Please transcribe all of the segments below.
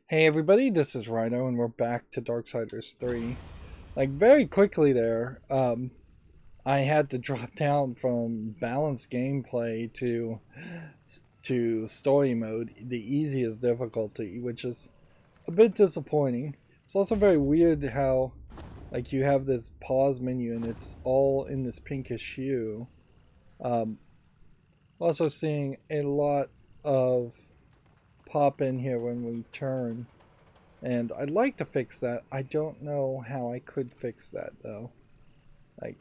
Hey everybody, this is Rydo and we're back to Darksiders 3. Like very quickly there, I had to drop down from balanced gameplay to story mode, the easiest difficulty, which is a bit disappointing. It's also very weird how like you have this pause menu and it's all in this pinkish hue. Um, Also seeing a lot of pop in here when we turn. And I'd like to fix that. I don't know how I could fix that though. Like,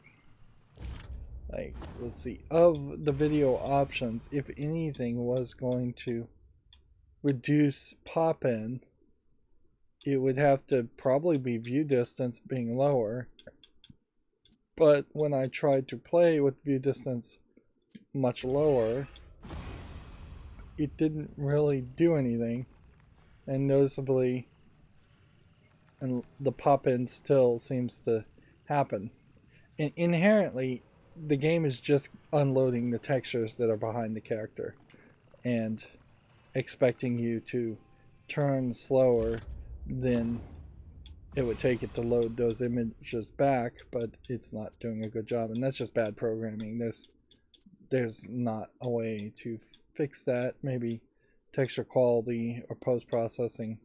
let's see. Of the video options, if anything was going to reduce pop-in, it would have to probably be view distance being lower. But when I tried to play with view distance much lower, it didn't really do anything. And noticeably, and the pop-in still seems to happen. Inherently, the game is just unloading the textures that are behind the character and expecting you to turn slower than it would take it to load those images back, but it's not doing a good job, and that's just bad programming. There's not a way to fix that. Maybe texture quality or post-processing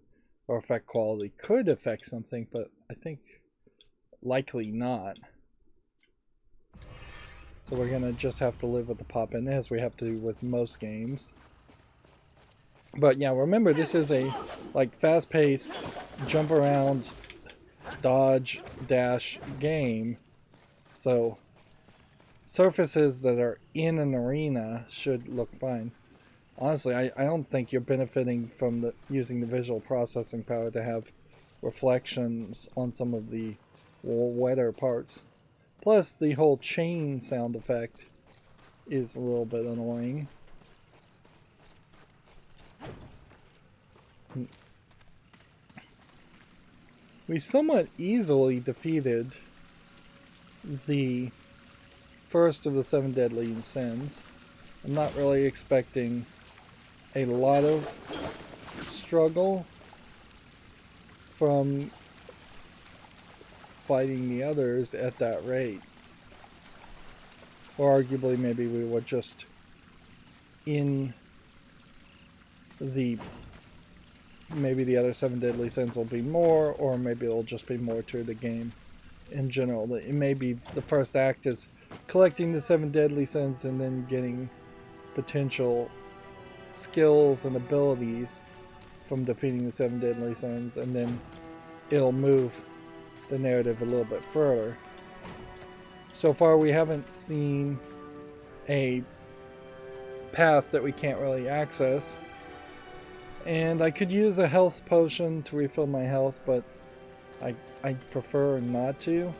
or effect quality could affect something, but I think likely not. So we're gonna just have to live with the pop-in as we have to with most games. But yeah, remember this is a like fast-paced jump around, dodge, dash game. So surfaces that are in an arena should look fine. Honestly, I don't think you're benefiting from using the visual processing power to have reflections on some of the wetter parts. Plus, the whole chain sound effect is a little bit annoying. We somewhat easily defeated the first of the 7 deadly sins. I'm not really expecting a lot of struggle from fighting the others at that rate. Or arguably maybe we were just in the... Maybe the other 7 deadly sins will be more, or maybe it'll just be more to the game in general. It may be the first act is collecting the 7 deadly sins and then getting potential skills and abilities from defeating the 7 deadly sins, and then it'll move the narrative a little bit further. So far we haven't seen a path that we can't really access, and I could use a health potion to refill my health, but I prefer not to.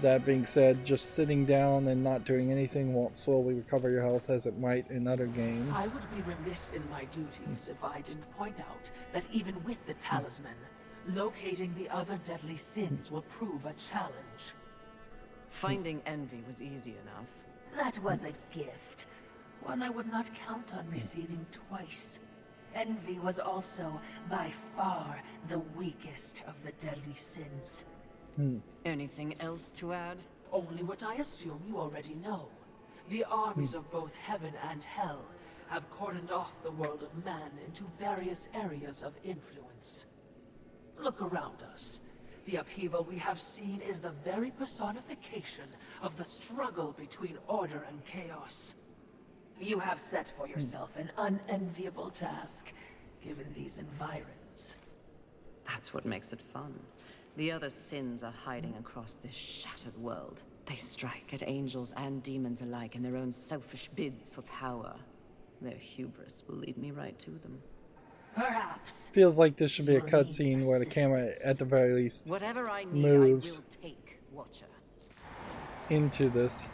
That being said, just sitting down and not doing anything won't slowly recover your health as it might in other games. I would be remiss in my duties if I didn't point out that even with the talisman, locating the other deadly sins will prove a challenge. Finding envy was easy enough. That was a gift. One I would not count on receiving twice. Envy was also, by far, the weakest of the deadly sins. Anything else to add? Only what I assume you already know. The armies of both heaven and hell have cordoned off the world of man into various areas of influence. Look around us. The upheaval we have seen is the very personification of the struggle between order and chaos. You have set for yourself an unenviable task, given these environs. That's what makes it fun. The other sins are hiding across this shattered world. They strike at angels and demons alike in their own selfish bids for power. Their hubris will lead me right to them. Perhaps. Feels like this should be a cutscene where the camera, at the very least, Whatever I need, moves I will take, Watcher. into this,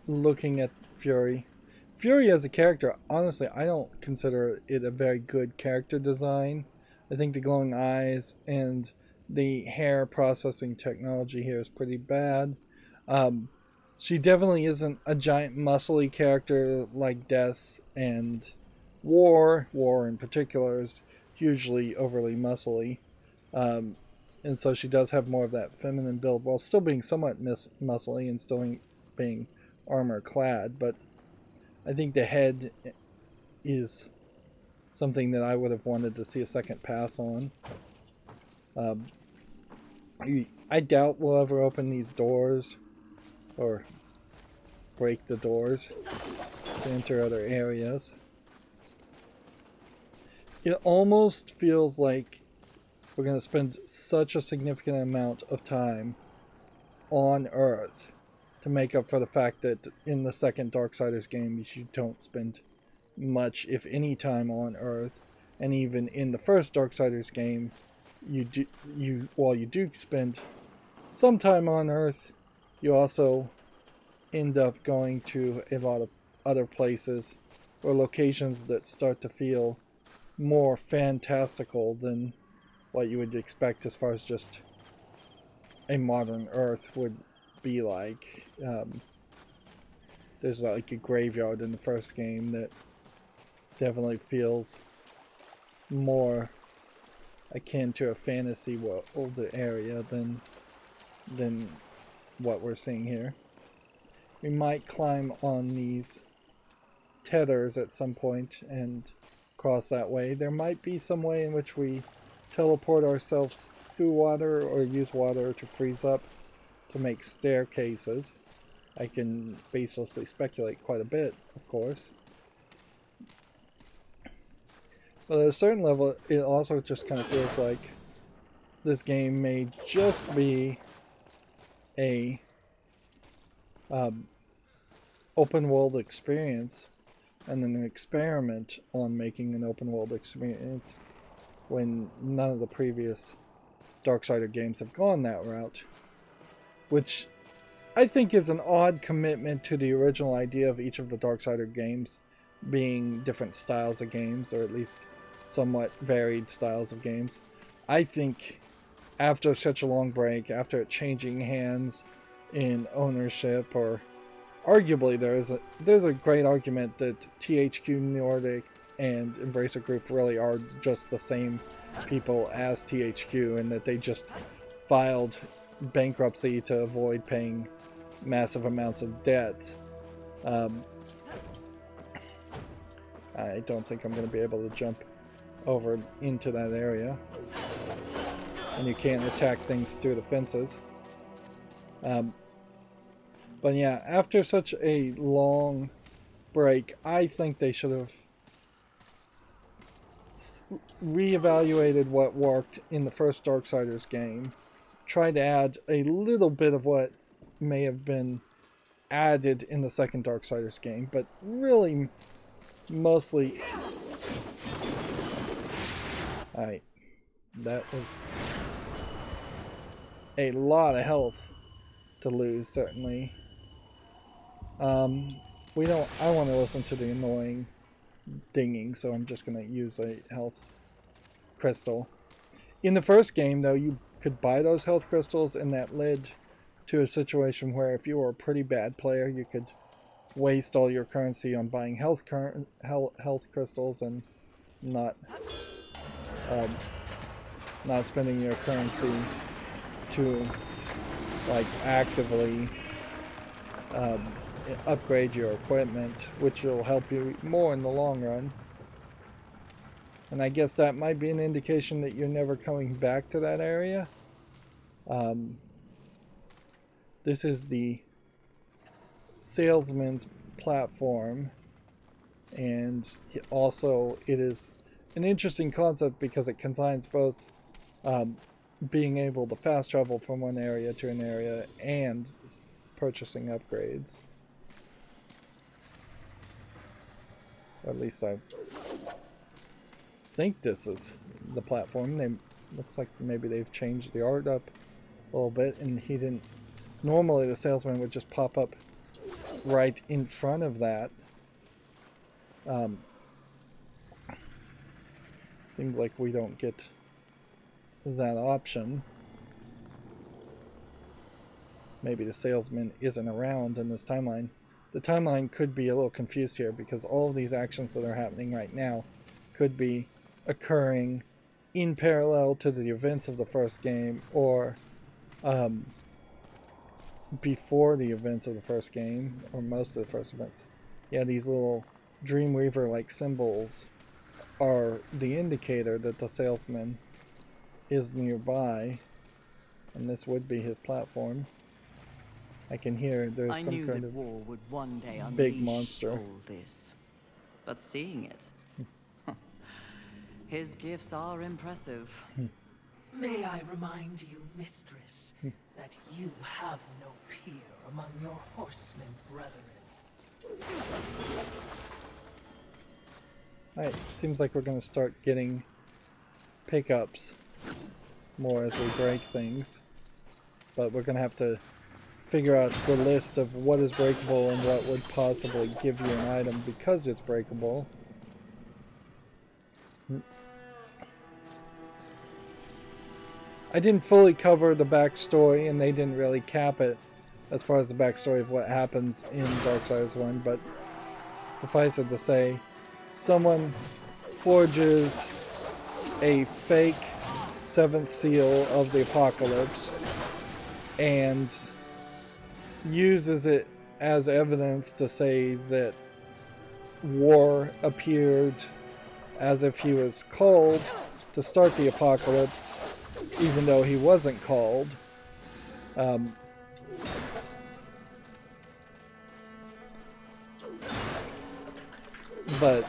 looking at Fury. Fury as a character, honestly, I don't consider it a very good character design. I think the glowing eyes and the hair processing technology here is pretty bad. She definitely isn't a giant muscly character like Death and War in particular is hugely overly muscly. And so she does have more of that feminine build while still being somewhat muscly and still being armor clad. But I think the head is something that I would have wanted to see a second pass on. I doubt we'll ever open these doors or break the doors to enter other areas. It almost feels like we're going to spend such a significant amount of time on Earth to make up for the fact that in the second Darksiders game you don't spend much, if any, time on Earth, and even in the first Darksiders game, while you do spend some time on Earth, you also end up going to a lot of other places or locations that start to feel more fantastical than what you would expect as far as just a modern Earth would be like. There's like a graveyard in the first game that definitely feels more akin to a fantasy world area than what we're seeing here. We might climb on these tethers at some point and cross that way. There might be some way in which we teleport ourselves through water or use water to freeze up to make staircases. I can baselessly speculate quite a bit, of course. But at a certain level, it also just kind of feels like this game may just be a open world experience and an experiment on making an open world experience when none of the previous Darksider games have gone that route, which I think is an odd commitment to the original idea of each of the Darksider games being different styles of games, or at least somewhat varied styles of games. I think after such a long break, after it changing hands in ownership, or arguably there's a great argument that THQ Nordic and Embracer Group really are just the same people as THQ, and that they just filed bankruptcy to avoid paying massive amounts of debts. I don't think I'm going to be able to jump over into that area, and you can't attack things through the fences. But yeah, after such a long break, I think they should have reevaluated what worked in the first Darksiders game, tried to add a little bit of what may have been added in the second Darksiders game, but really mostly... Alright, that was a lot of health to lose, certainly. I want to listen to the annoying dinging, so I'm just going to use a health crystal. In the first game, though, you could buy those health crystals, and that led to a situation where if you were a pretty bad player, you could waste all your currency on buying health crystals and not spending your currency to like actively upgrade your equipment, which will help you more in the long run. And I guess that might be an indication that you're never coming back to that area. This is the salesman's platform, and also it is an interesting concept because it combines both being able to fast travel from one area to an area and purchasing upgrades. Or at least I think this is the platform. Looks like maybe they've changed the art up a little bit, and he didn't... Normally the salesman would just pop up right in front of that. Seems like we don't get that option. Maybe the salesman isn't around in this timeline. The timeline could be a little confused here because all of these actions that are happening right now could be occurring in parallel to the events of the first game, or before the events of the first game, or most of the first events. Yeah, these little Dreamweaver-like symbols are the indicator that the salesman is nearby, and this would be his platform. I can hear there's some kind of war would one day big monster. All this, but seeing it, his gifts are impressive. May I remind you, mistress, that you have no peer among your horsemen brethren. Alright, seems like we're going to start getting pickups more as we break things. But we're going to have to figure out the list of what is breakable and what would possibly give you an item because it's breakable. I didn't fully cover the backstory, and they didn't really cap it as far as the backstory of what happens in Darksiders 1, but suffice it to say, someone forges a fake 7th seal of the apocalypse and uses it as evidence to say that War appeared as if he was called to start the apocalypse, even though he wasn't called. But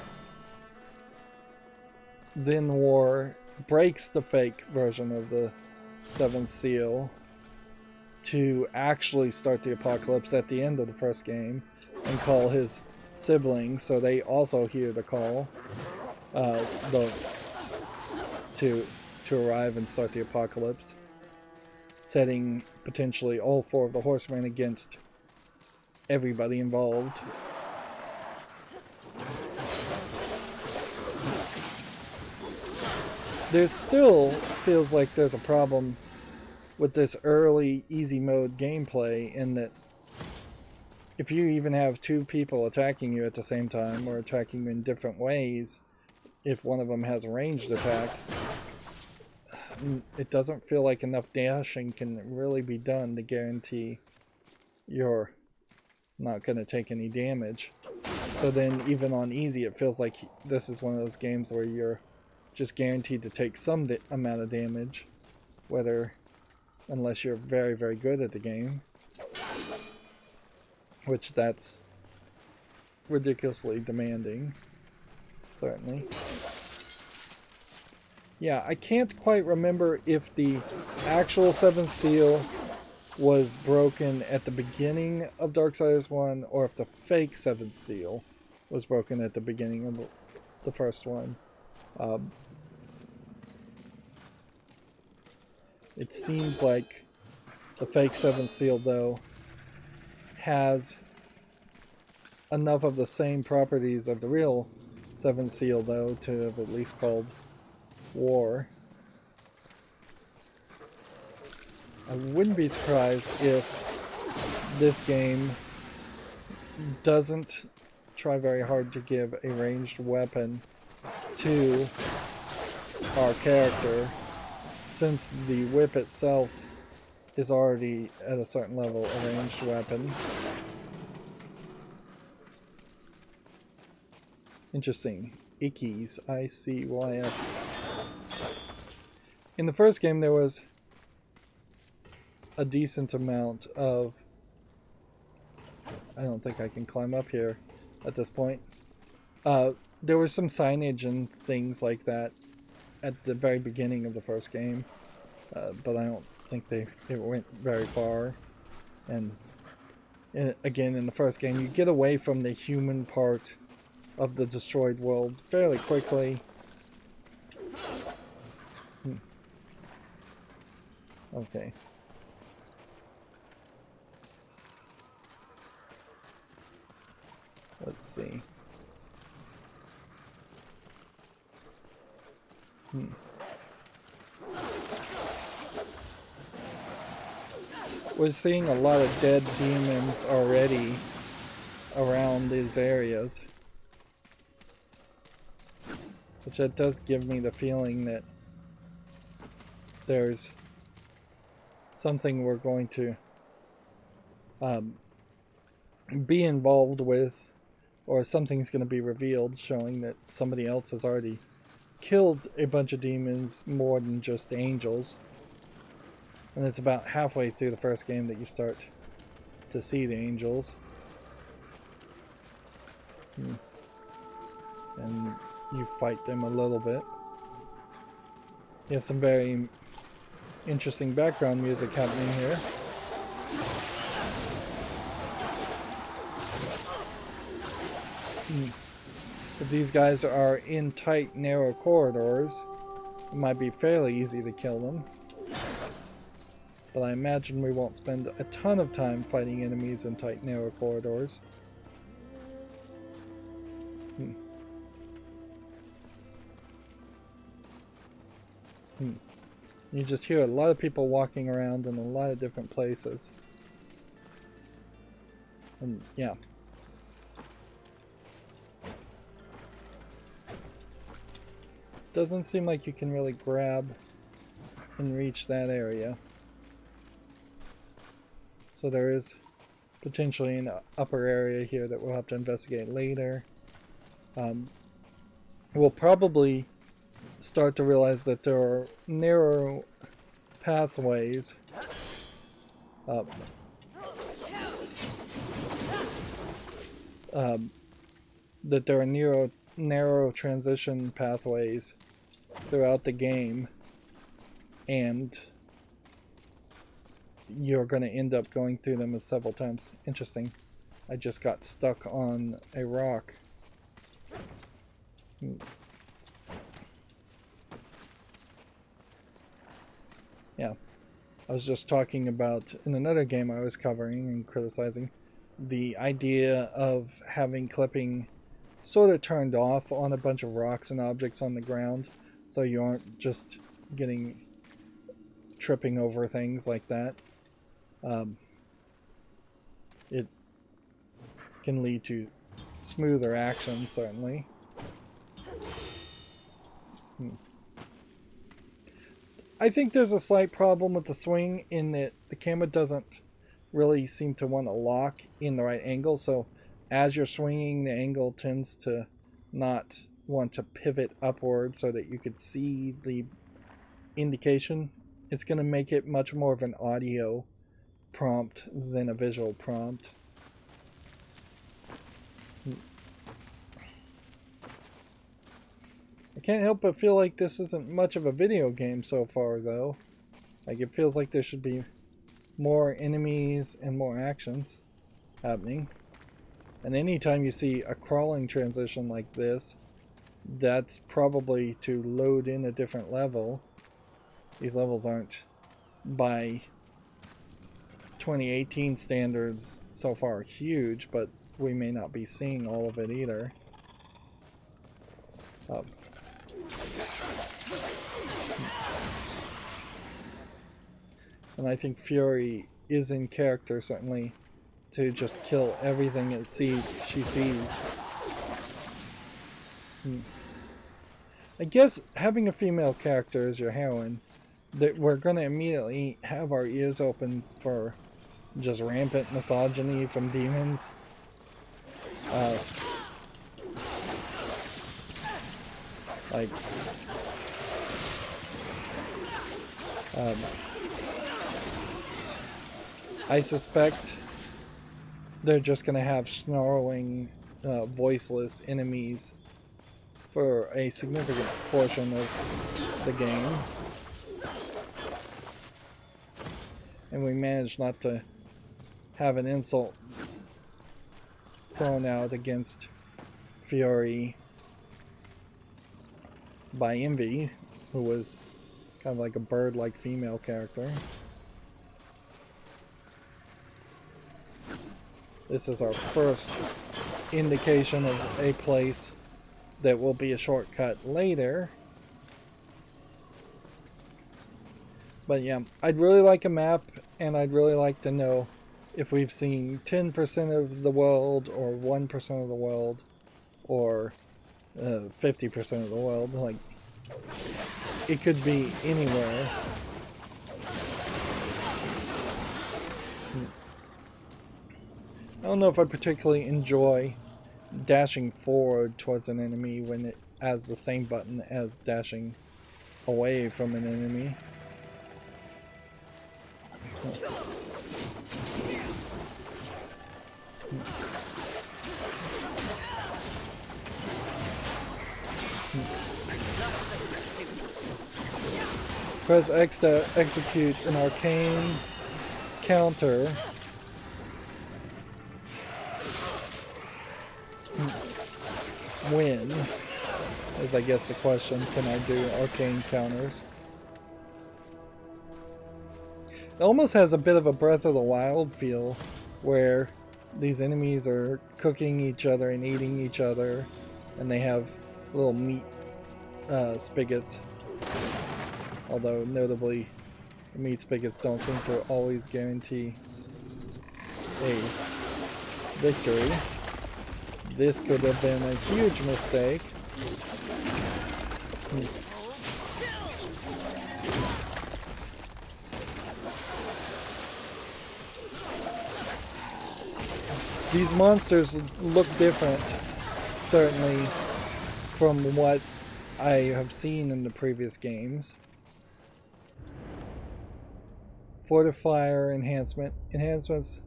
then War breaks the fake version of the 7th seal to actually start the apocalypse at the end of the first game and call his siblings, so they also hear the call to arrive and start the apocalypse, setting potentially all 4 of the horsemen against everybody involved. There still feels like there's a problem with this early easy mode gameplay, in that if you even have 2 people attacking you at the same time, or attacking you in different ways, if one of them has a ranged attack, it doesn't feel like enough dashing can really be done to guarantee you're not going to take any damage. So then even on easy, it feels like this is one of those games where you're just guaranteed to take some amount of damage, unless you're very, very good at the game, which that's ridiculously demanding, certainly. Yeah, I can't quite remember if the actual 7th seal was broken at the beginning of Darksiders 1, or if the fake 7th seal was broken at the beginning of the first one. It seems like the fake 7th seal, though, has enough of the same properties of the real 7th seal, though, to have at least called War. I wouldn't be surprised if this game doesn't try very hard to give a ranged weapon to our character, since the whip itself is already at a certain level a ranged weapon. Interesting. Ickeys. I-C-Y-S. In the first game, there was a decent amount of... I don't think I can climb up here at this point. There was some signage and things like that at the very beginning of the first game, but I don't think it went very far. And again, in the first game, you get away from the human part of the destroyed world fairly quickly. Okay. Let's see. We're seeing a lot of dead demons already around these areas, which that does give me the feeling that there's something we're going to be involved with, or something's going to be revealed showing that somebody else has already killed a bunch of demons more than just angels. And it's about halfway through the first game that you start to see the angels. And you fight them a little bit. You have some very interesting background music happening here. If these guys are in tight, narrow corridors, it might be fairly easy to kill them. But I imagine we won't spend a ton of time fighting enemies in tight, narrow corridors. You just hear a lot of people walking around in a lot of different places. And yeah. Doesn't seem like you can really grab and reach that area. So there is potentially an upper area here that we'll have to investigate later. We'll probably start to realize that there are narrow pathways that there are narrow transition pathways throughout the game, and you're going to end up going through them several times. Interesting. I just got stuck on a rock. Yeah. I was just talking about, in another game I was covering and criticizing, the idea of having clipping sort of turned off on a bunch of rocks and objects on the ground, so you aren't just tripping over things like that. It can lead to smoother action, certainly. I think there's a slight problem with the swing in that the camera doesn't really seem to want to lock in the right angle, so as you're swinging, the angle tends to not want to pivot upward so that you could see the indication. It's going to make it much more of an audio prompt than a visual prompt. I can't help but feel like this isn't much of a video game so far, though. Like, it feels like there should be more enemies and more actions happening. And anytime you see a crawling transition like this, that's probably to load in a different level. These levels aren't, by 2018 standards, so far huge, but we may not be seeing all of it either. And I think Fury is in character, certainly, to just kill everything that she sees. I guess having a female character as your heroine, that we're going to immediately have our ears open for just rampant misogyny from demons. I suspect they're just going to have snarling, voiceless enemies for a significant portion of the game. And we managed not to have an insult thrown out against Fury by Envy, who was kind of like a bird-like female character. This is our first indication of a place that will be a shortcut later. But yeah, I'd really like a map, and I'd really like to know if we've seen 10% of the world, or 1% of the world, or 50% of the world. Like, it could be anywhere. I don't know if I particularly enjoy dashing forward towards an enemy when it has the same button as dashing away from an enemy. Press X to execute an arcane counter. When is, I guess, the question. Can I do arcane counters? It almost has a bit of a Breath of the Wild feel, where these enemies are cooking each other and eating each other, and they have little meat spigots. Although, notably, the meat spigots don't seem to always guarantee a victory. This could have been a huge mistake. These monsters look different, certainly, from what I have seen in the previous games. Fortifier enhancement. Enhancements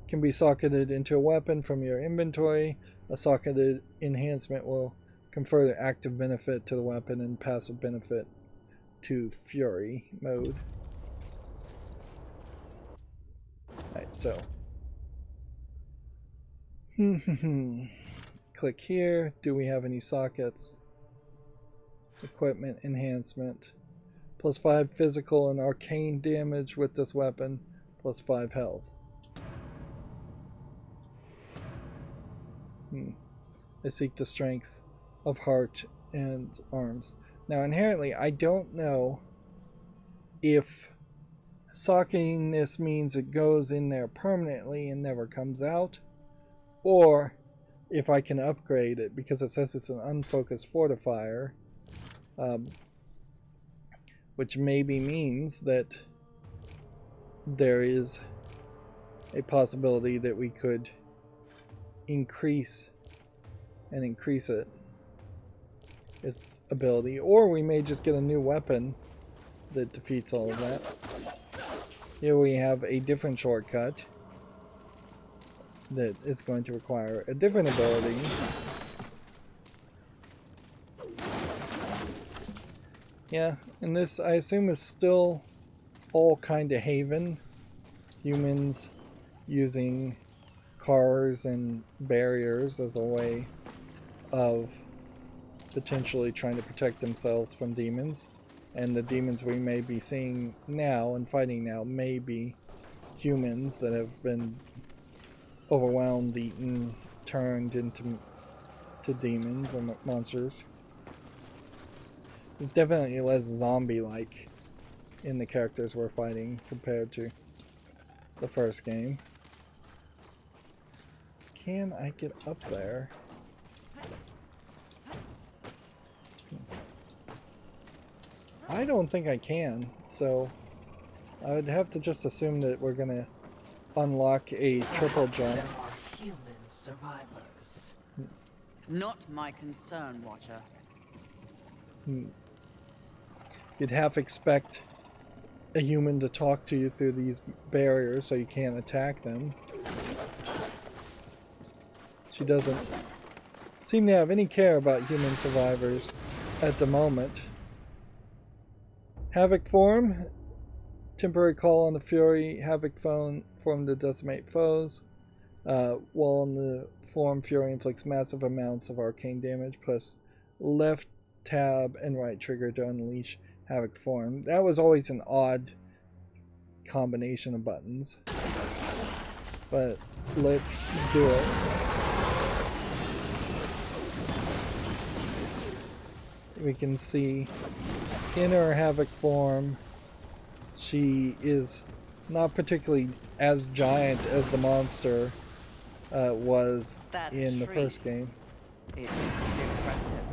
can be socketed into a weapon from your inventory. A socketed enhancement will confer the active benefit to the weapon and passive benefit to Fury mode. Alright, so. Click here. Do we have any sockets? Equipment enhancement. Plus 5 physical and arcane damage with this weapon. Plus 5 health. I seek the strength of heart and arms. Now, inherently, I don't know if socketing this means it goes in there permanently and never comes out, or if I can upgrade it, because it says it's an unfocused fortifier, which maybe means that there is a possibility that we could increase it, its ability, or we may just get a new weapon that defeats all of that. Here we have a different shortcut that is going to require a different ability. Yeah, and this, I assume, is still all kind of Haven. Humans using cars and barriers as a way of potentially trying to protect themselves from demons. And the demons we may be seeing now and fighting now may be humans that have been overwhelmed, eaten, turned into demons or monsters. It's definitely less zombie-like in the characters we're fighting compared to the first game. Can I get up there? I don't think I can, so I would have to just assume that we're gonna unlock a triple jump. There are human survivors. Not my concern, Watcher. You'd half expect a human to talk to you through these barriers so you can't attack them. She doesn't seem to have any care about human survivors at the moment. Havoc form. Temporary call on the Fury. Havoc form to decimate foes. While in the form, Fury inflicts massive amounts of arcane damage, plus left tab and right trigger to unleash Havoc form. That was always an odd combination of buttons. But let's do it. We can see in her Havoc form, she is not particularly as giant as the monster was in the first game. It's impressive.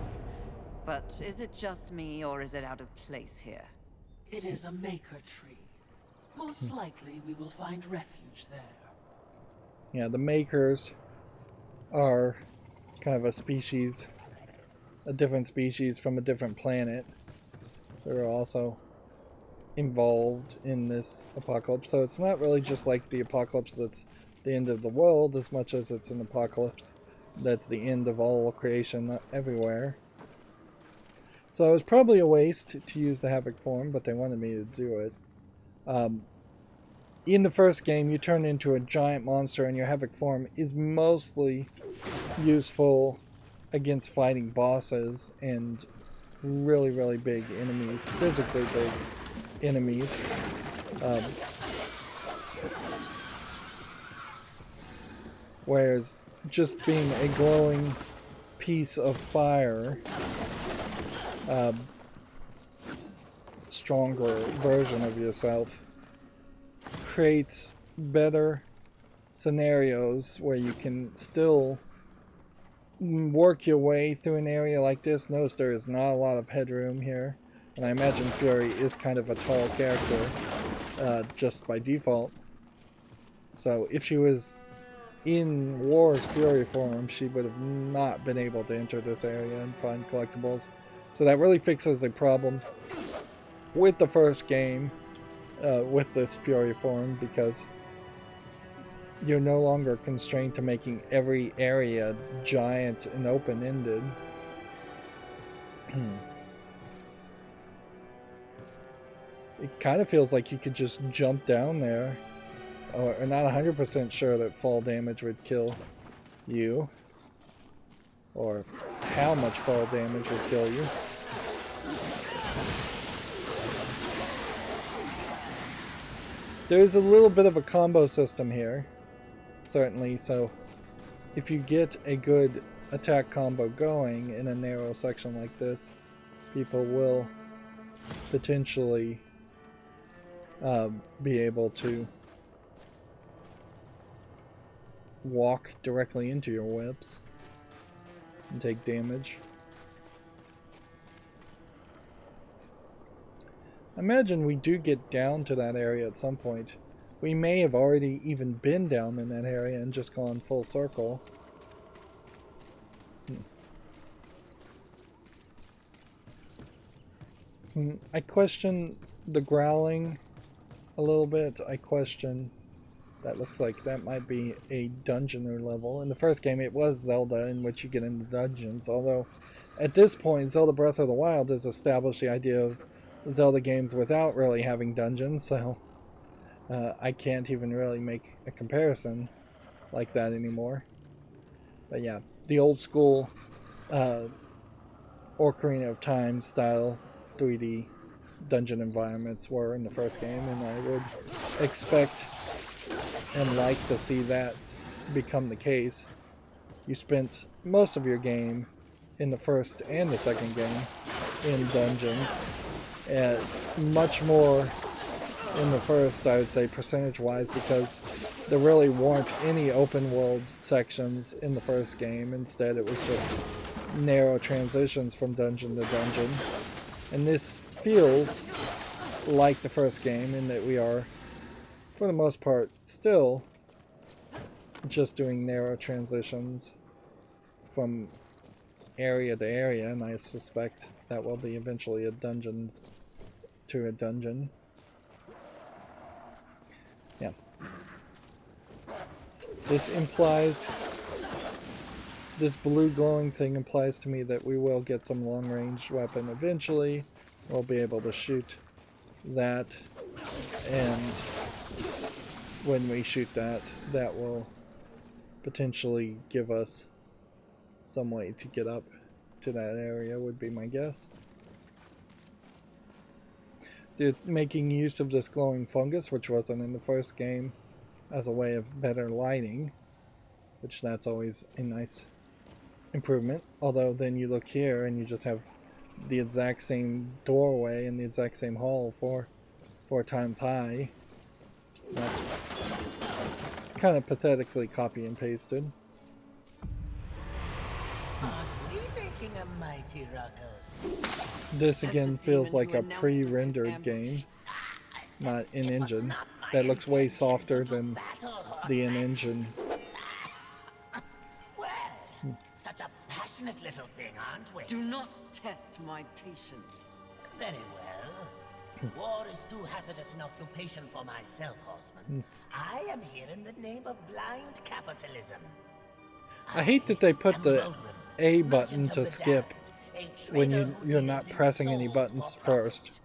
But is it just me, or is it out of place here? It is a maker tree. Most likely we will find refuge there. Yeah, the makers are kind of a species, a different species from a different planet. They're also involved in this apocalypse. So it's not really just like the apocalypse that's the end of the world as much as it's an apocalypse that's the end of all creation everywhere. So it was probably a waste to use the Havoc form, but they wanted me to do it. In the first game, you turn into a giant monster, and your Havoc form is mostly useful against fighting bosses and really, really big enemies, physically big enemies. Whereas just being a glowing piece of fire, stronger version of yourself, creates better scenarios where you can still work your way through an area like this. Notice there is not a lot of headroom here, and I imagine Fury is kind of a tall character just by default. So if she was in War's Fury form, she would have not been able to enter this area and find collectibles. So that really fixes a problem with the first game with this Fury form, because you're no longer constrained to making every area giant and open-ended. It kind of feels like you could just jump down there. Or not 100% sure that fall damage would kill you, or how much fall damage would kill you. There's a little bit of a combo system here, certainly, so if you get a good attack combo going in a narrow section like this, people will potentially be able to walk directly into your webs and take damage. I imagine we do get down to that area at some point. We may have already even been down in that area and just gone full circle. I question the growling a little bit. I question, that looks like that might be a dungeoner level. In the first game it was Zelda, in which you get into dungeons, although at this point Zelda Breath of the Wild has established the idea of Zelda games without really having dungeons, so I can't even really make a comparison like that anymore. But yeah, the old school Ocarina of Time style 3D dungeon environments were in the first game, and I would expect and like to see that become the case. You spent most of your game in the first and the second game in dungeons, and much more in the first, I would say, percentage-wise, because there really weren't any open world sections in the first game. Instead, it was just narrow transitions from dungeon to dungeon. And this feels like the first game in that we are, for the most part, still just doing narrow transitions from area to area, and I suspect that will be eventually a dungeon to a dungeon. Yeah. This implies, this blue glowing thing implies to me that we will get some long-range weapon eventually. We'll be able to shoot that, and when we shoot that, that will potentially give us some way to get up to that area, would be my guess. They're making use of this glowing fungus, which wasn't in the first game, as a way of better lighting, which that's always a nice improvement. Although then you look here and you just have the exact same doorway and the exact same hall four times high. That's kind of pathetically copy and pasted. This again feels like a pre-rendered game, not in-engine. That looks way softer than the in-engine passionate little thing, aren't we? Do not test my patience. Very well. War is too hazardous an occupation for myself, Horseman. I am here in the name of blind capitalism. I hate that they put am the Vulgrim, A merchant button of to the skip damned, a when trader who you're deals not in pressing any souls buttons for first. profit.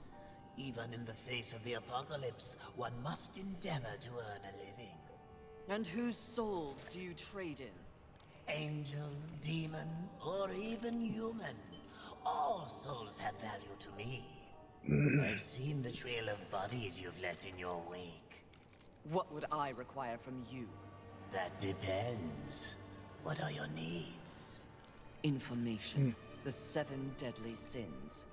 Even in the face of the apocalypse, one must endeavor to earn a living. And whose souls do you trade in? Angel, demon, or even human. All souls have value to me. I've seen the trail of bodies you've left in your wake. What would I require from you? That depends. What are your needs? Information. The 7 deadly sins.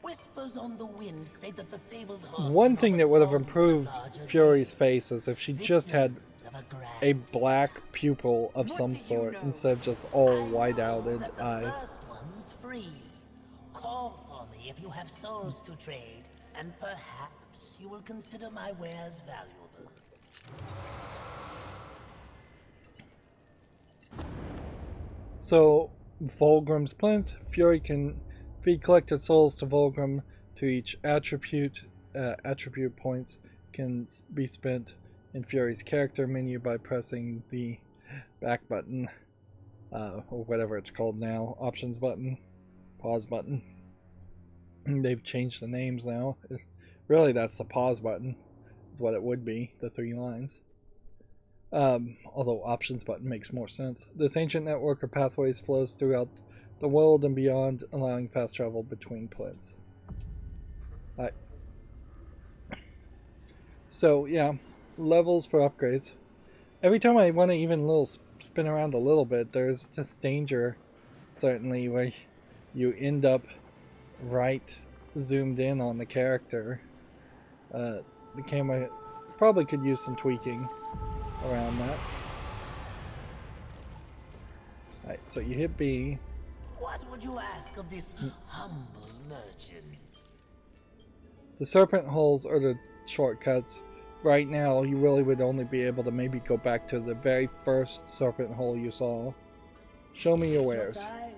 Whispers on the wind say that the fabled horseman One thing that would have overcomes improved the larger Fury's game. face is if she just had Victims of a grand a black pupil of What some do you sort know? instead of just all I know wide-outed that the eyes. first one's free. Call for me if you have souls to trade, and perhaps you will consider my wares valuable. So, Vulgrim's plinth. Fury can feed collected souls to Vulgrim to each attribute. Attribute points can be spent in Fury's character menu by pressing the back button, or whatever it's called now, options button, pause button. They've changed the names now. Really, that's the pause button, is what it would be, the 3 lines. Although options button makes more sense. This ancient network of pathways flows throughout the world and beyond, allowing fast travel between plinths. Alright. So, yeah, levels for upgrades. Every time I want to even spin around a little bit, there's this danger, certainly, where you end up right zoomed in on the character. The camera probably could use some tweaking around that. Alright, so you hit B. What would you ask of this humble merchant? The serpent holes are the shortcuts. Right now, you really would only be able to maybe go back to the very first serpent hole you saw. Show me your wares. Time.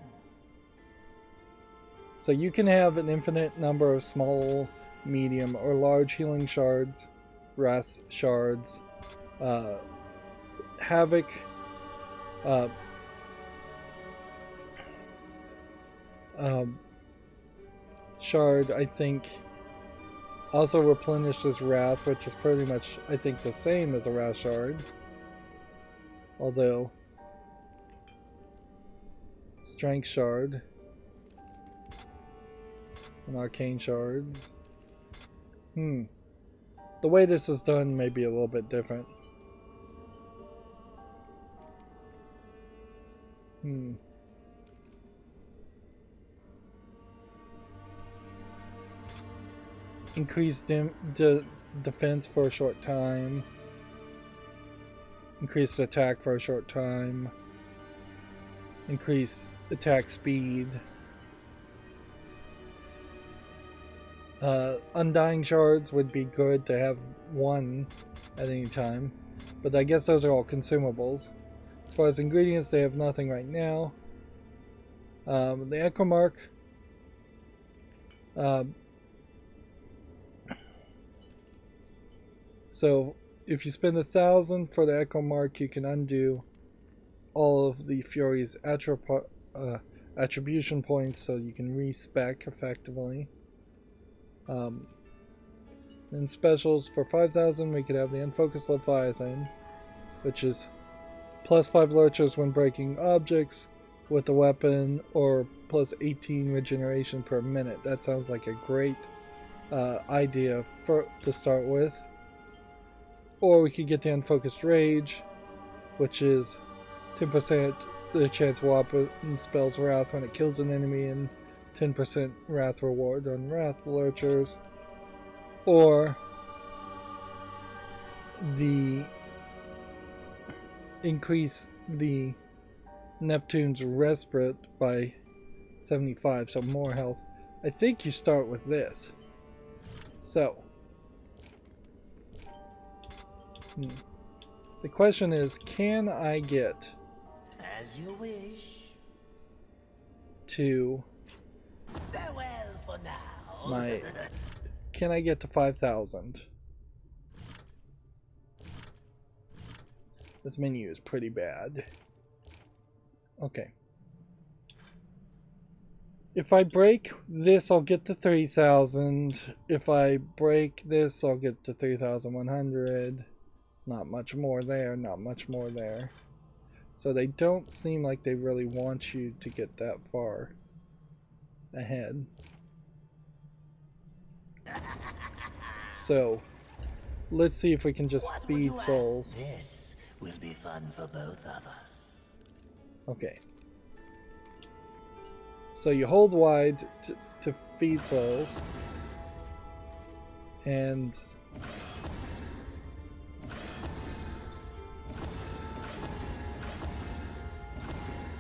So you can have an infinite number of small, medium, or large healing shards, wrath shards, havoc, shard, I think, also replenishes wrath, which is pretty much, I think, the same as a wrath shard. Although, strength shard and arcane shards. The way this is done may be a little bit different. Increase defense for a short time. Increase attack for a short time. Increase attack speed. Undying shards would be good to have 1 at any time, but I guess those are all consumables. As far as ingredients, they have nothing right now. The Echo Mark. So if you spend 1,000 for the Echo Mark, you can undo all of the Fury's attribution points, so you can respec effectively. In specials for 5,000, we could have the Unfocused Leviathan, which is plus 5 lurchers when breaking objects with the weapon, or plus 18 regeneration per minute. That sounds like a great idea to start with. Or we could get the Unfocused Rage, which is 10% the chance weapon spells Wrath when it kills an enemy, and 10% Wrath reward on Wrath lurchers. Or the increase the Neptune's Respite by 75, so more health. I think you start with this. So the question is, can I get As you wish. to Farewell for now. my... Can I get to 5,000? This menu is pretty bad. Okay. If I break this, I'll get to 3,000. If I break this, I'll get to 3,100. Not much more there, not much more there. So they don't seem like they really want you to get that far ahead. So, let's see if we can just feed souls. This will be fun for both of us. Okay. So you hold wide to feed souls. And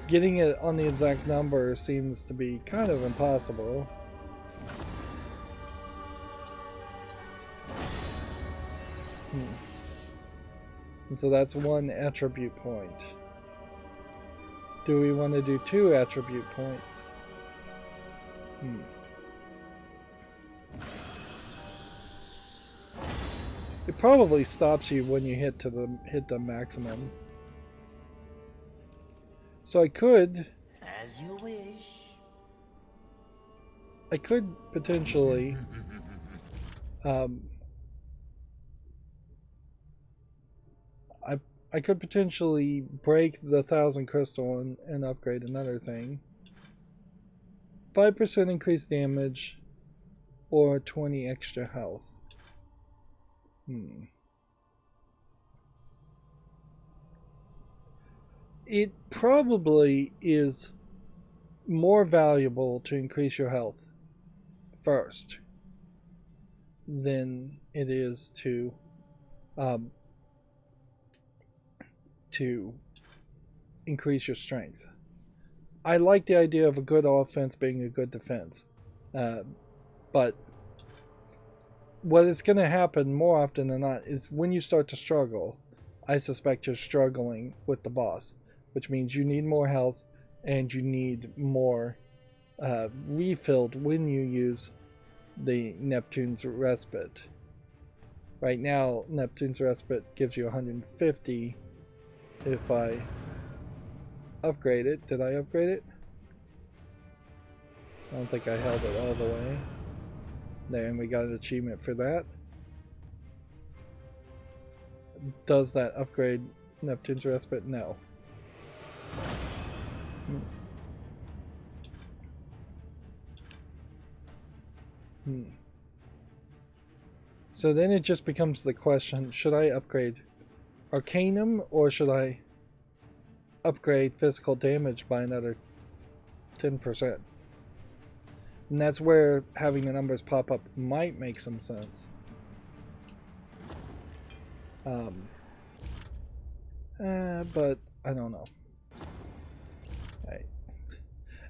getting it on the exact number seems to be kind of impossible. And so that's one attribute point. Do we want to do 2 attribute points? It probably stops you when you hit the maximum. So I could, As you wish. I could potentially I could potentially break the 1,000 crystal and upgrade another thing. 5% increased damage or 20 extra health. It probably is more valuable to increase your health first than it is to increase your strength. I like the idea of a good offense being a good defense, but what is going to happen more often than not is when you start to struggle, I suspect you're struggling with the boss, which means you need more health and you need more refilled when you use the Neptune's Respite. Right now, Neptune's Respite gives you 150 if I upgrade it. Did I upgrade it? I don't think I held it all the way. There, and we got an achievement for that. Does that upgrade Neptune's Respite? No. So then it just becomes the question, should I upgrade Arcanum or should I upgrade physical damage by another 10%? And that's where having the numbers pop up might make some sense. But I don't know. Right.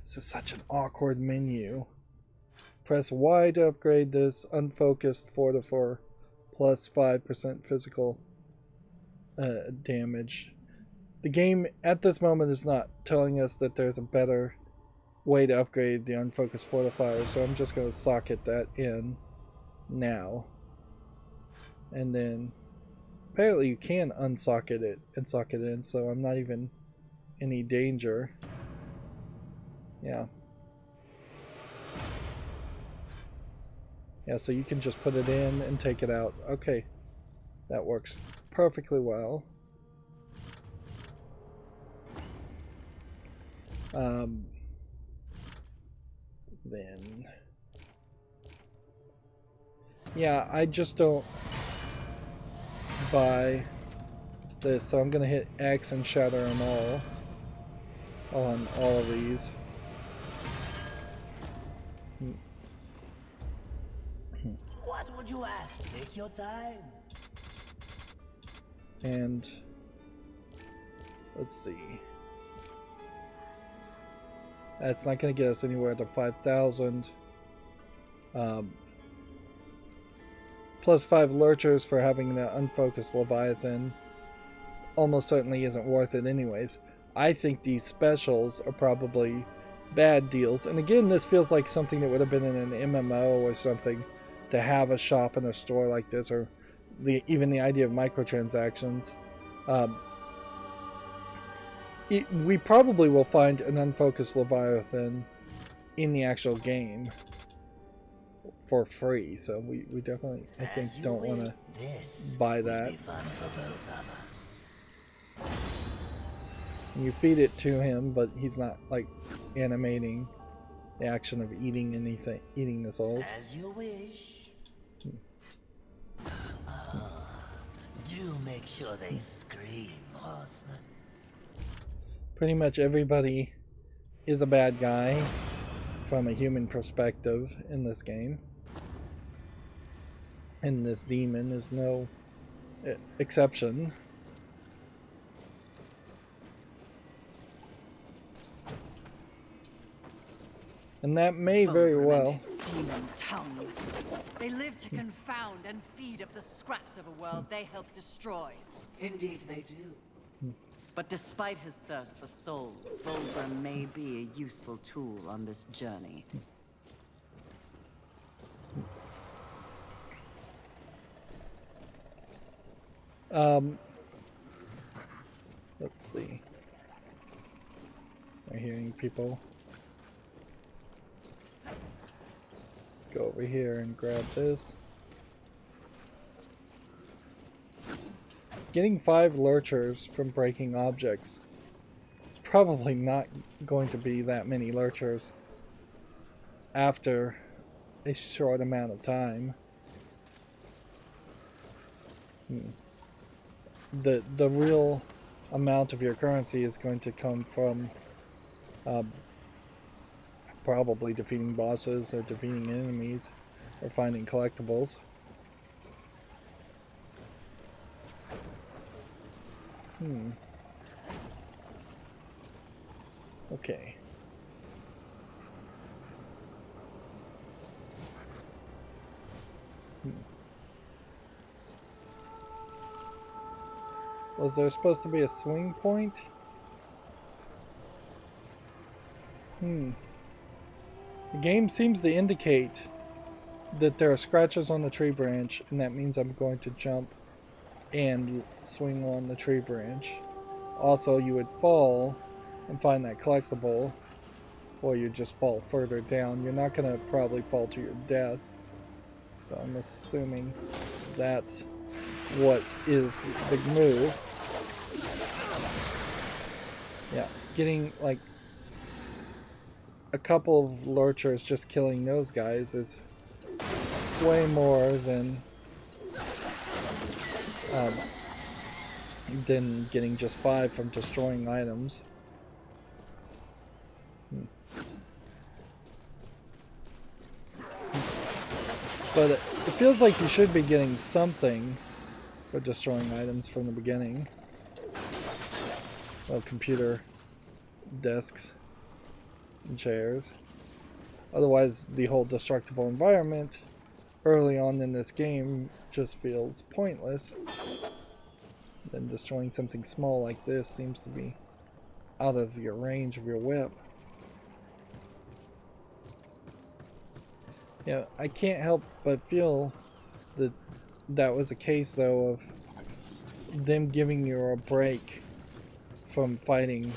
This is such an awkward menu. Press Y to upgrade this unfocused 4 to 4 plus 5% physical damage. The game at this moment is not telling us that there's a better way to upgrade the unfocused fortifier, so I'm just going to socket that in now. And then apparently you can unsocket it and socket it in, so I'm not even in any danger. Yeah. Yeah, so you can just put it in and take it out. Okay. That works perfectly well. Then yeah, I just don't buy this, so I'm gonna hit X and shatter them all on all of these. What would you ask? Take your time. And let's see. That's not going to get us anywhere to 5,000. Plus 5 lurchers for having the unfocused Leviathan almost certainly isn't worth it anyways. I think these specials are probably bad deals. And again, this feels like something that would have been in an MMO or something, to have a shop in a store like this, or even the idea of microtransactions. We probably will find an unfocused Leviathan in the actual game for free, so we definitely, I think, don't want to buy that. You feed it to him, but he's not like animating the action of eating anything, eating the souls. As you wish. Do make sure they scream, horseman. Pretty much everybody is a bad guy from a human perspective in this game. And this demon is no exception. And that may very well... Demon tongue. They live to confound and feed up the scraps of a world they help destroy. Indeed they do. But despite his thirst for souls, Fulgrim may be a useful tool on this journey. Let's see. I'm hearing people. Let's go over here and grab this. Getting 5 lurchers from breaking objects. It's probably not going to be that many lurchers after a short amount of time. The real amount of your currency is going to come from probably defeating bosses or defeating enemies or finding collectibles. Okay. Was there supposed to be a swing point? The game seems to indicate that there are scratches on the tree branch, and that means I'm going to jump and swing on the tree branch. Also, you would fall and find that collectible, or you just fall further down. You're not going to probably fall to your death, so I'm assuming that's what is the move. Yeah, getting like a couple of lurchers, just killing those guys is way more than getting just 5 from destroying items. But it feels like you should be getting something for destroying items from the beginning. Well, computer desks and chairs. Otherwise, the whole destructible environment early on in this game just feels pointless. Then destroying something small like this seems to be out of your range of your whip. Yeah, I can't help but feel that that was a case, though, of them giving you a break from fighting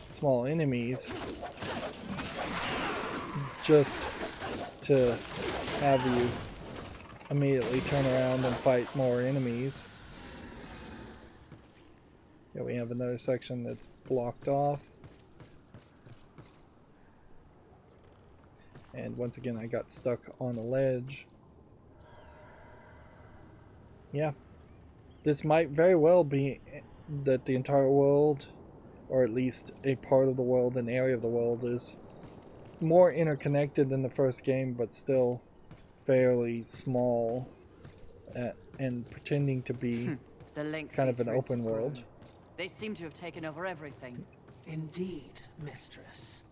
small enemies just to have you immediately turn around and fight more enemies. Yeah, we have another section that's blocked off. And once again, I got stuck on a ledge. Yeah. This might very well be that the entire world, or at least a part of the world, an area of the world, is more interconnected than the first game, but still fairly small, and pretending to be kind of an open world. They seem to have taken over everything. Indeed, mistress.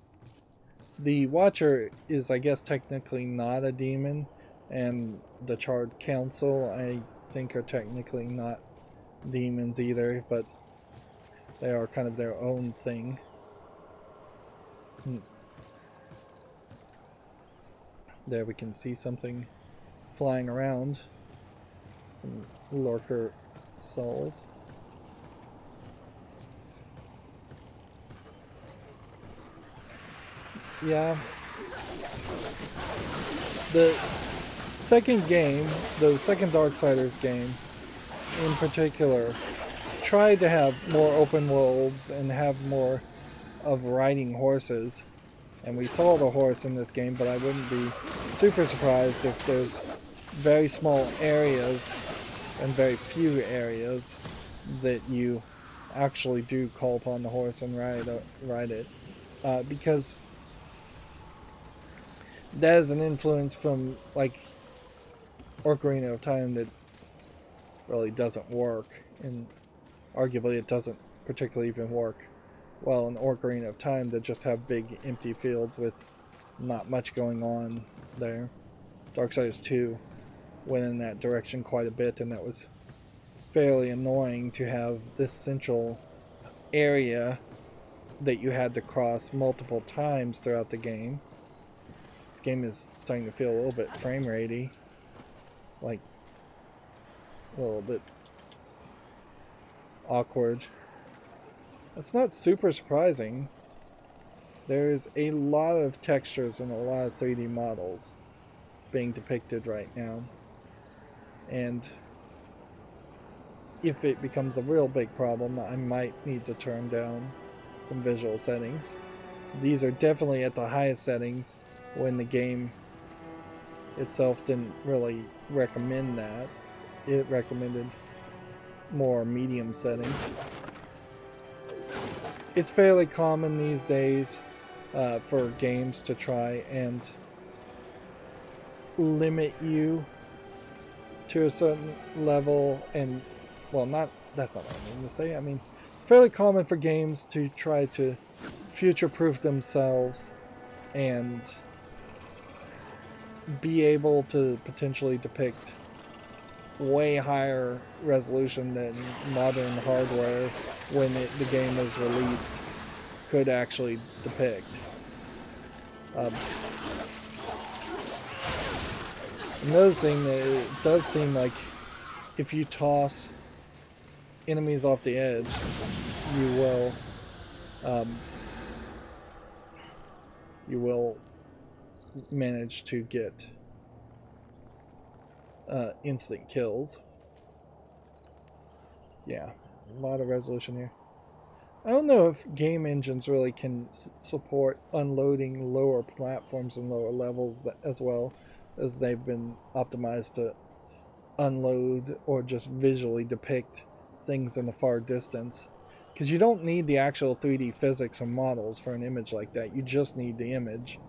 The Watcher is, I guess, technically not a demon, and the Charred Council, I think, are technically not demons either, but they are kind of their own thing. There we can see something flying around. Some lurker souls. Yeah. The second game, the second Darksiders game in particular, tried to have more open worlds and have more of riding horses. And we saw the horse in this game, but I wouldn't be super surprised if there's very small areas and very few areas that you actually do call upon the horse and ride it. Because that is an influence from, like, Ocarina of Time that really doesn't work, and arguably it doesn't particularly even work well in Ocarina of Time that just have big empty fields with not much going on there. Darksiders 2 went in that direction quite a bit, and that was fairly annoying to have this central area that you had to cross multiple times throughout the game. This game is starting to feel a little bit frame ratey, like a little bit awkward. It's not super surprising. There's a lot of textures and a lot of 3D models being depicted right now. And if it becomes a real big problem, I might need to turn down some visual settings. These are definitely at the highest settings when the game itself didn't really recommend that. It recommended more medium settings. It's fairly common these days for games to try and limit you to a certain level, and well, that's not what I mean to say. I mean, it's fairly common for games to try to future-proof themselves and be able to potentially depict way higher resolution than modern hardware when the game was released could actually depict. I'm noticing that it does seem like if you toss enemies off the edge, you will manage to get instant kills. Yeah, a lot of resolution here. I don't know if game engines really can support unloading lower platforms and lower levels as well as they've been optimized to unload or just visually depict things in the far distance. Because you don't need the actual 3D physics or models for an image like that. You just need the image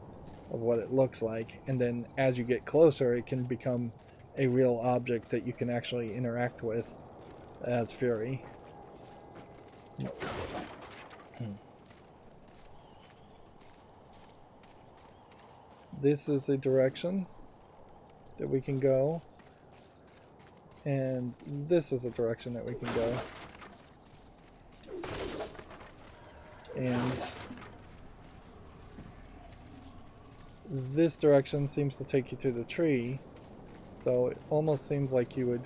of what it looks like, and then as you get closer it can become a real object that you can actually interact with as Fury. This is a direction that we can go, and this is a direction that we can go, and this direction seems to take you to the tree, so it almost seems like you would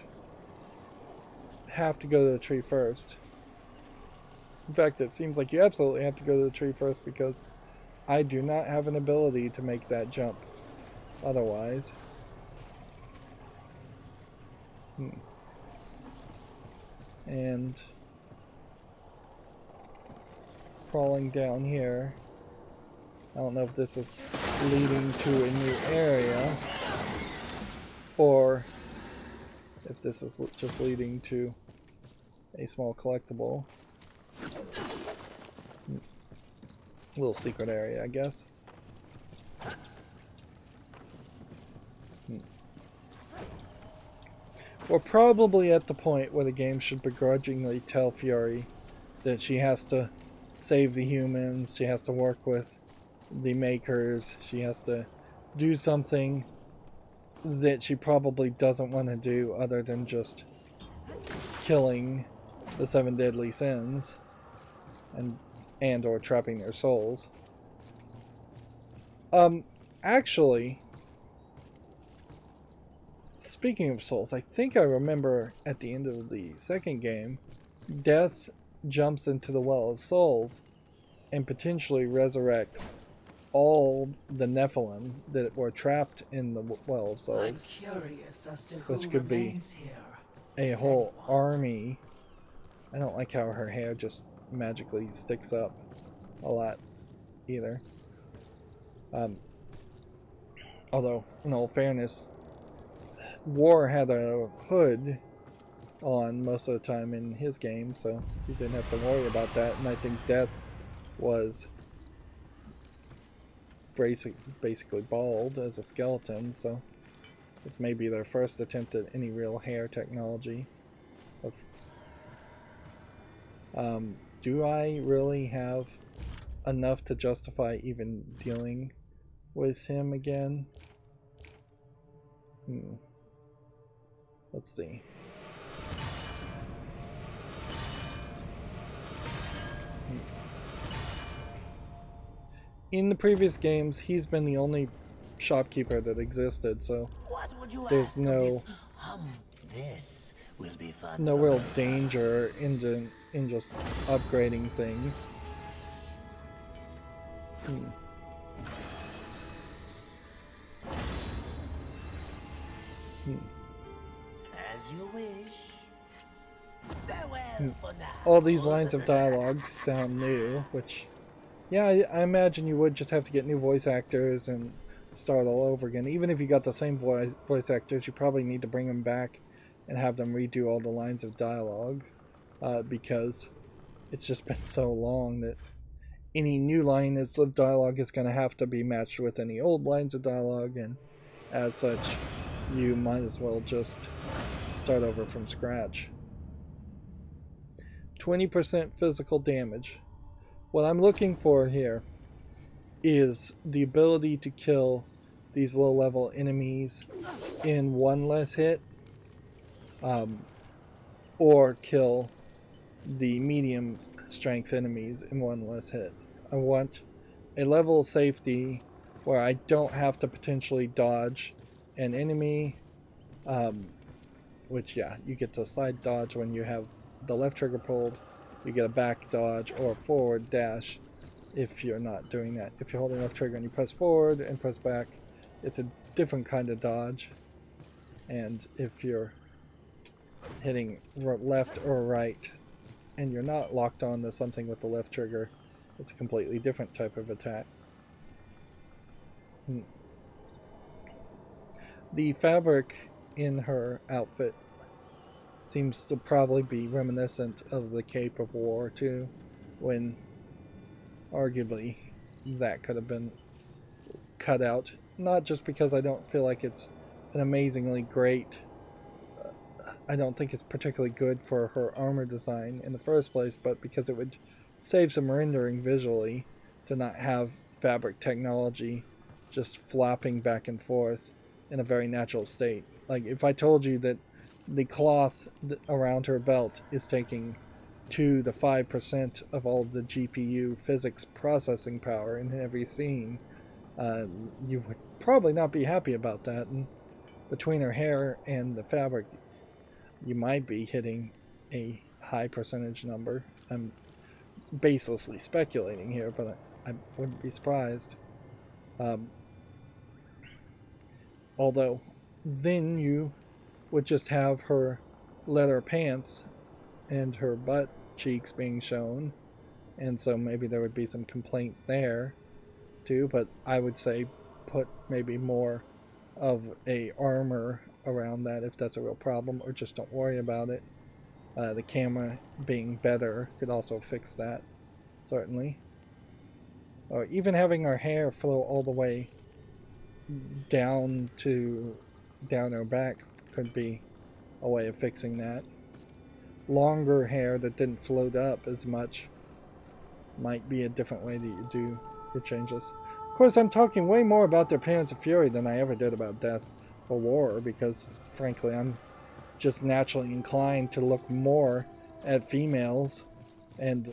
have to go to the tree first. In fact, it seems like you absolutely have to go to the tree first, because I do not have an ability to make that jump otherwise. And crawling down here, I don't know if this is leading to a new area or if this is just leading to a small collectible. Little secret area, I guess. We're probably at the point where the game should begrudgingly tell Fury that she has to save the humans, she has to work with the makers, she has to do something that she probably doesn't want to do other than just killing the 7 deadly sins and or trapping their souls. Actually, speaking of souls, I think I remember at the end of the second game, Death jumps into the Well of Souls and potentially resurrects all the Nephilim that were trapped in the Well of Souls. I'm curious as to which who could be remains here. a whole Anyone. army. I don't like how her hair just magically sticks up a lot either. Although, in all fairness, War had a hood on most of the time in his game, so he didn't have to worry about that. And I think Death was basically bald as a skeleton, so this may be their first attempt at any real hair technology. Do I really have enough to justify even dealing with him again? Let's see. In the previous games, he's been the only shopkeeper that existed, so What would you there's ask of no this will be fun. no for real both danger of us. in just upgrading things. As you wish. Farewell for now. All these lines of dialogue sound new, which, yeah, I imagine you would just have to get new voice actors and start all over again. Even if you got the same voice actors, you probably need to bring them back and have them redo all the lines of dialogue, because it's just been so long that any new lines of dialogue is going to have to be matched with any old lines of dialogue, and as such, you might as well just start over from scratch. 20% physical damage. What I'm looking for here is the ability to kill these low-level enemies in one less hit, or kill the medium strength enemies in one less hit. I want a level of safety where I don't have to potentially dodge an enemy, which, yeah, you get to side dodge when you have the left trigger pulled. You get a back dodge or forward dash if you're not doing that. If you're holding left trigger and you press forward and press back, it's a different kind of dodge. And if you're hitting left or right and you're not locked on to something with the left trigger, it's a completely different type of attack. The fabric in her outfit seems to probably be reminiscent of the Cape of War too, when arguably that could have been cut out. Not just because I don't feel like it's an amazingly great, I don't think it's particularly good for her armor design in the first place, but because it would save some rendering visually to not have fabric technology just flopping back and forth in a very natural state. Like, if I told you that the cloth around her belt is taking 2 to 5% of all the GPU physics processing power in every scene, you would probably not be happy about that. And between her hair and the fabric, you might be hitting a high percentage number. I'm baselessly speculating here, but I wouldn't be surprised. Although, then you would just have her leather pants and her butt cheeks being shown, and so maybe there would be some complaints there too, but I would say put maybe more of a armor around that if that's a real problem, or just don't worry about it. The camera being better could also fix that, certainly. Or even having her hair flow all the way down her back could be a way of fixing that. Longer hair that didn't float up as much might be a different way that you do your changes. Of course, I'm talking way more about the appearance of Fury than I ever did about Death or War, because frankly I'm just naturally inclined to look more at females, and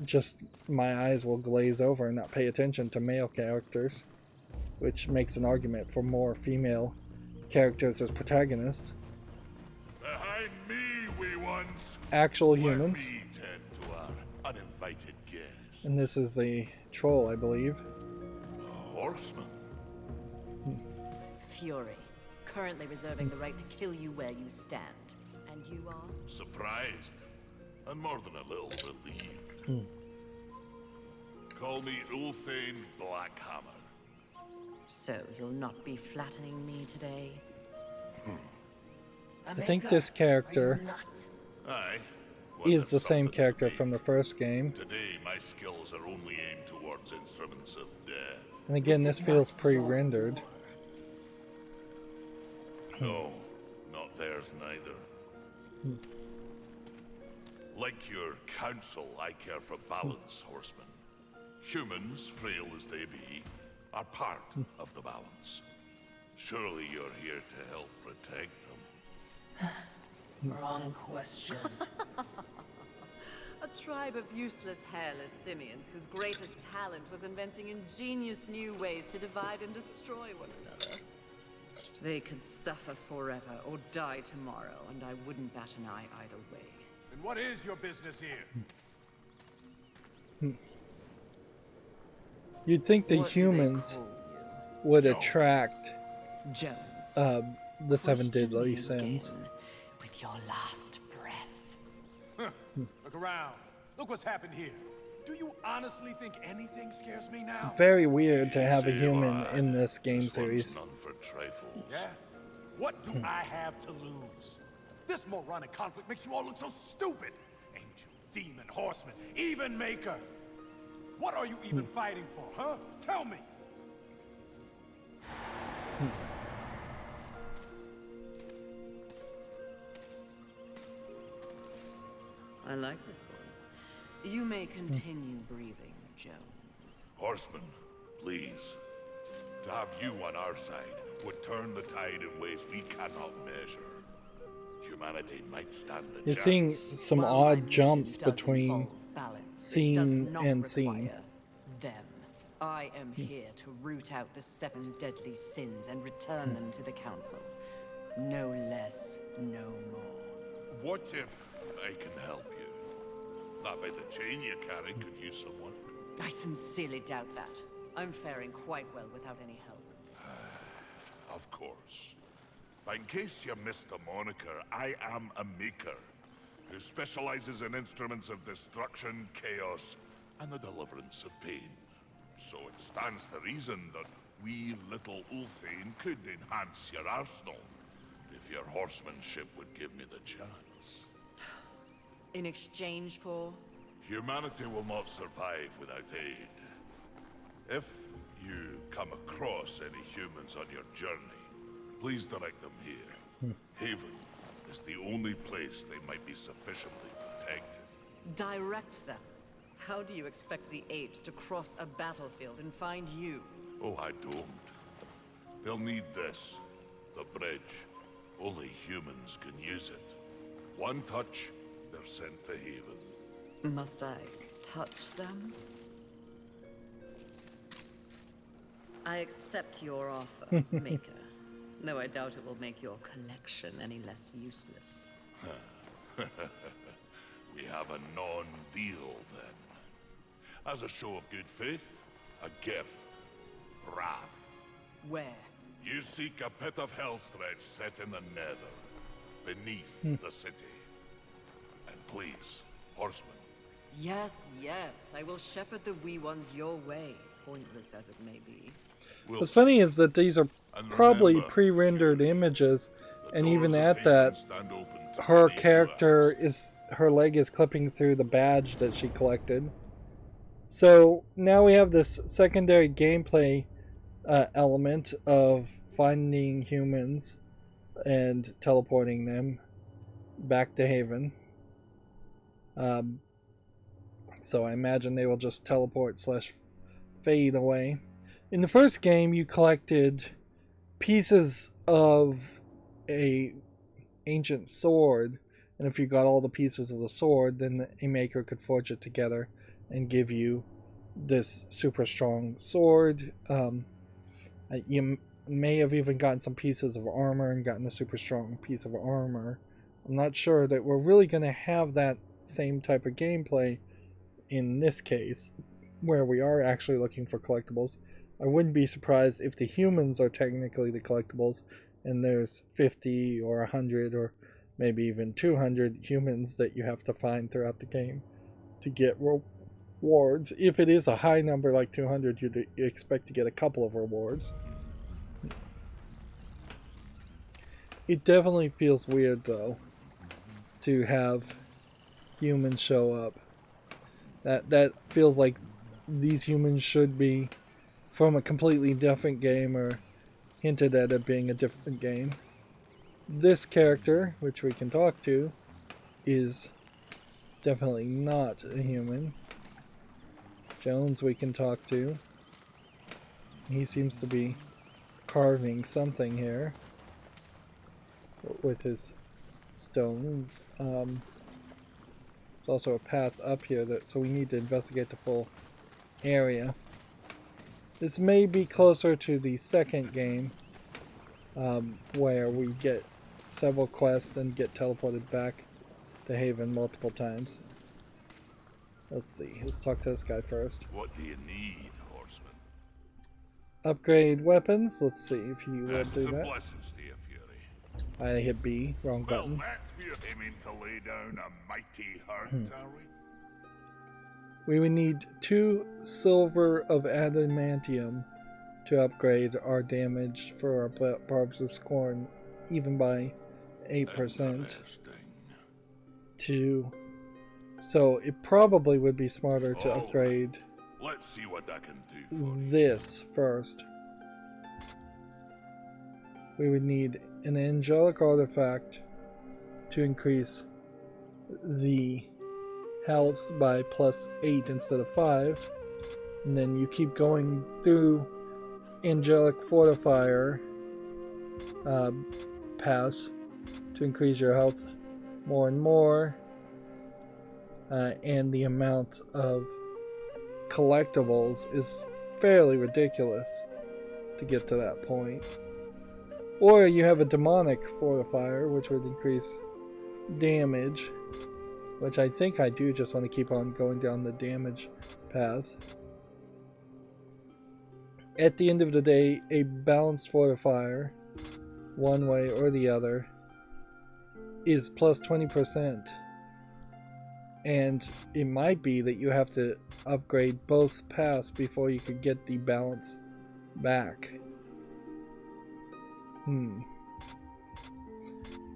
just my eyes will glaze over and not pay attention to male characters, which makes an argument for more female characters as protagonists. Behind me, wee ones. Actual Let humans. me tend to our uninvited guests. And this is a troll, I believe. A horseman. Fury, currently reserving the right to kill you where you stand. And you are? Surprised. And more than a little relieved. Call me Ulthane Blackhammer. So you'll not be flattening me today? I think this character Aye. is the same character from the first game. Today, my skills are only aimed towards instruments of death. And again, this feels pre-rendered. No, not theirs neither. Like your counsel, I care for balance, horsemen. Humans, frail as they be, are part of the balance. Surely you're here to help protect them. Wrong question. A tribe of useless, hairless simians whose greatest talent was inventing ingenious new ways to divide and destroy one another. They could suffer forever or die tomorrow, and I wouldn't bat an eye either way. And what is your business here? You'd think the What do they humans call would attract you? Jones. the seven Question deadly you sins. again with your last breath. Look around. Look what's happened here. Do you honestly think anything scares me now? Very weird to have a Say human what? in this game This one's series. none for trifles. Yeah? What do I have to lose? This moronic conflict makes you all look so stupid. Angel, demon, horseman, even maker. What are you even fighting for, huh? Tell me. I like this one. You may continue breathing, Jones. Horsemen, please. To have you on our side would turn the tide in ways we cannot measure. Humanity might stand a You're chance. seeing some While my odd mission jumps does between involve balance, it scene does not and scene. require them. I am here to root out the 7 deadly sins and return them to the council. No less, no more. What if I can help you? That bit of chain you carry could use some work. I sincerely doubt that. I'm faring quite well without any help. Of course. But in case you missed the moniker, I am a maker who specializes in instruments of destruction, chaos, and the deliverance of pain. So it stands to reason that we little Ulthane could enhance your arsenal if your horsemanship would give me the chance. In exchange for... Humanity will not survive without aid. If you come across any humans on your journey, please direct them here. Haven is the only place they might be sufficiently protected. direct them. How do you expect the apes to cross a battlefield and find you? Oh, I don't. They'll need this. The bridge. Only humans can use it. One touch, they're sent to Haven. Must I touch them? I accept your offer, Maker. Though I doubt it will make your collection any less useless. We have a non-deal, then. As a show of good faith, a gift. Wrath. Where? You seek a pit of hellstretch set in the nether, beneath the city. And please, horsemen. Yes, yes. I will shepherd the wee ones your way, pointless as it may be. What's funny is that these are And probably remember, pre-rendered Fury, images, the and doors even of at Haven that, stand open to her any who character ask. her leg is clipping through the badge that she collected. So now we have this secondary gameplay element of finding humans and teleporting them back to Haven. So I imagine they will just teleport / fade away. In the first game, you collected pieces of a ancient sword, and if you got all the pieces of the sword, then a maker could forge it together and give you this super strong sword. You may have even gotten some pieces of armor and gotten a super strong piece of armor. I'm not sure that we're really going to have that same type of gameplay in this case, where we are actually looking for collectibles. I wouldn't be surprised if the humans are technically the collectibles, and there's 50 or 100 or maybe even 200 humans that you have to find throughout the game to get rewards. If it is a high number like 200, you'd expect to get a couple of rewards. It definitely feels weird, though, to have humans show up. That feels like these humans should be from a completely different game, or hinted at it being a different game. This character, which we can talk to, is definitely not a human. Jones we can talk to. He seems to be carving something here with his stones. There's also a path up here, so we need to investigate the full area. This may be closer to the second game, where we get several quests and get teleported back to Haven multiple times. Let's see, let's talk to this guy first. What do you need, Horseman? Upgrade weapons. Let's see if you will do Some that. blessings to you, Fury. I hit B, wrong Well, button. that's Fury aiming to lay down a mighty hurt, are we? We would need 2 silver of adamantium to upgrade our damage for our barbs of scorn, even by 8%. So it probably would be smarter to upgrade Let's see what I can do for you. this first. We would need an angelic artifact to increase the health by +8 instead of 5, and then you keep going through angelic fortifier paths to increase your health more and more, and the amount of collectibles is fairly ridiculous to get to that point. Or you have a demonic fortifier, which would increase damage, which I think I do just want to keep on going down the damage path. At the end of the day, a balanced fortifier, one way or the other, is +20%. And it might be that you have to upgrade both paths before you could get the balance back.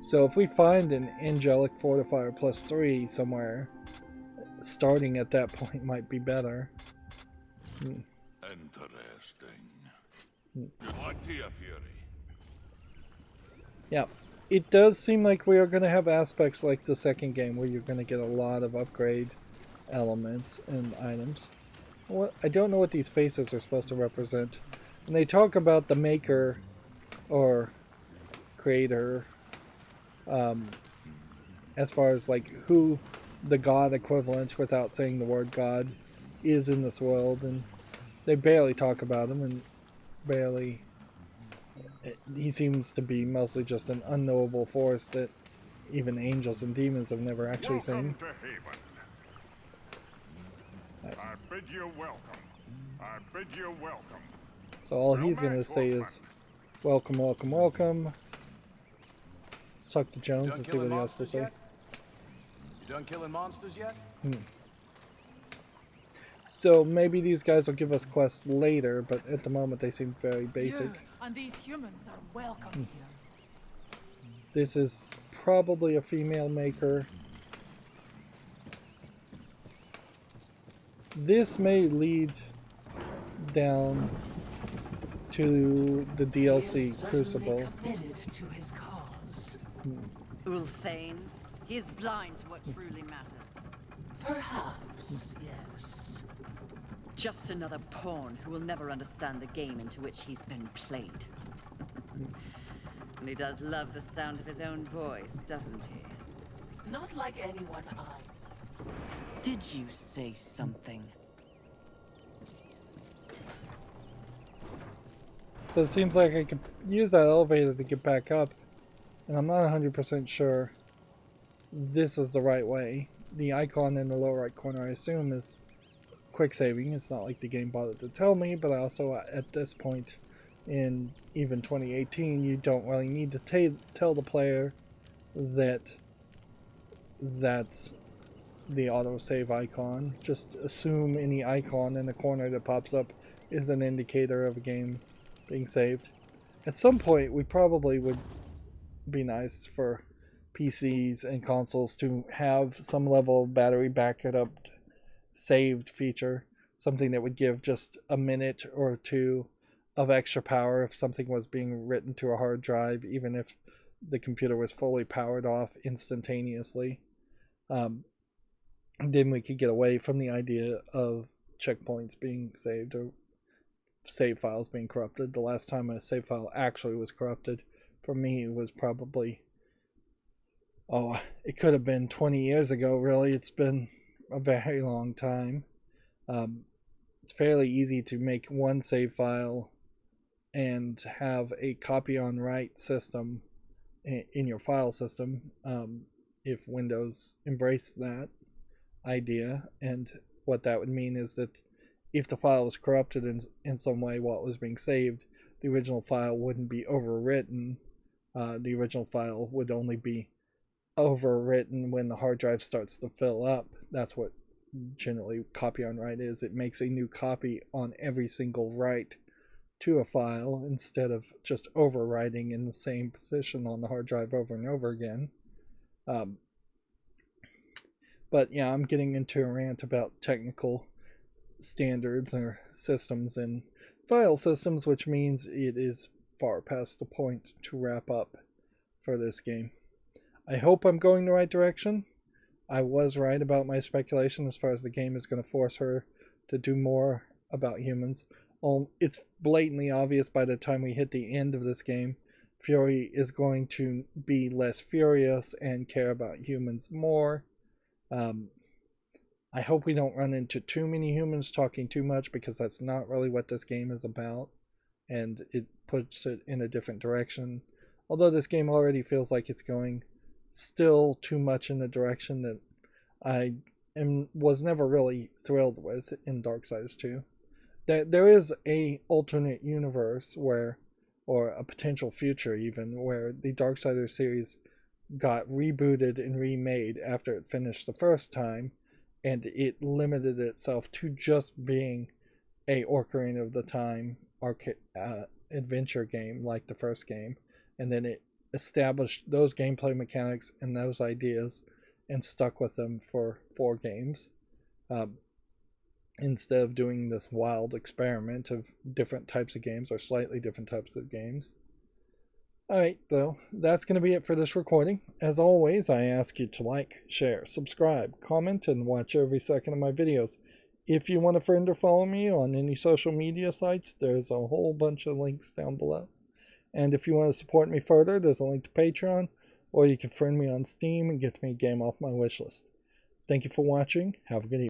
So if we find an angelic fortifier +3 somewhere, starting at that point might be better. Interesting. Good luck to you, Fury. Yeah, it does seem like we are going to have aspects like the second game where you're going to get a lot of upgrade elements and items. I don't know what these faces are supposed to represent. When they talk about the maker or creator, as far as like who the god equivalent, without saying the word god, is in this world, and they barely talk about him, and barely. He seems to be mostly just an unknowable force that even angels and demons have never actually seen. Welcome to Haven. I bid you welcome. I bid you welcome. So all he's going to say is, welcome, welcome, welcome. Let's talk to Jones and see what he has to say. You done killing monsters yet? So maybe these guys will give us quests later, but at the moment they seem very basic. You and these humans are welcome here. This is probably a female maker. This may lead down to the DLC Crucible. Committed to his cause. Ulthane, he is blind to what truly matters. Perhaps, yes. Just another pawn who will never understand the game into which he's been played. And he does love the sound of his own voice, doesn't he? Not like anyone I know. Did you say something? So it seems like I could use that elevator to get back up, and I'm not 100% sure this is the right way. The icon in the lower right corner, I assume, is quick saving. It's not like the game bothered to tell me, but also at this point in even 2018, you don't really need to tell the player that that's the autosave icon. Just assume any icon in the corner that pops up is an indicator of a game being saved. At some point, we probably would be nice for PCs and consoles to have some level of battery backup saved feature, something that would give just a minute or two of extra power if something was being written to a hard drive, even if the computer was fully powered off instantaneously. Then we could get away from the idea of checkpoints being saved or save files being corrupted. The last time a save file actually was corrupted for me was probably, it could have been 20 years ago, really. It's been a very long time. It's fairly easy to make one save file and have a copy on write system in your file system, if Windows embraced that idea. And what that would mean is that if the file was corrupted in some way while it was being saved, the original file wouldn't be overwritten. The original file would only be overwritten when the hard drive starts to fill up. That's what generally copy on write is. It makes a new copy on every single write to a file instead of just overwriting in the same position on the hard drive over and over again. But yeah, I'm getting into a rant about technical standards or systems and file systems, which means it is far past the point to wrap up for this game. I hope I'm going the right direction. I was right about my speculation as far as the game is going to force her to do more about humans. It's blatantly obvious by the time we hit the end of this game, Fury is going to be less furious and care about humans more. I hope we don't run into too many humans talking too much, because that's not really what this game is about, and it puts it in a different direction. Although this game already feels like it's going still too much in the direction that I was never really thrilled with in Darksiders 2. There is a alternate universe where, or a potential future even, where the Darksiders series got rebooted and remade after it finished the first time, and it limited itself to just being a Ocarina of the Time adventure game like the first game, and then it established those gameplay mechanics and those ideas and stuck with them for 4 games, instead of doing this wild experiment of different types of games or slightly different types of games. Alright, though, that's going to be it for this recording. As always, I ask you to like, share, subscribe, comment, and watch every second of my videos. If you want to friend or follow me on any social media sites, there's a whole bunch of links down below. And if you want to support me further, there's a link to Patreon, or you can friend me on Steam and get me a game off my wishlist. Thank you for watching. Have a good evening.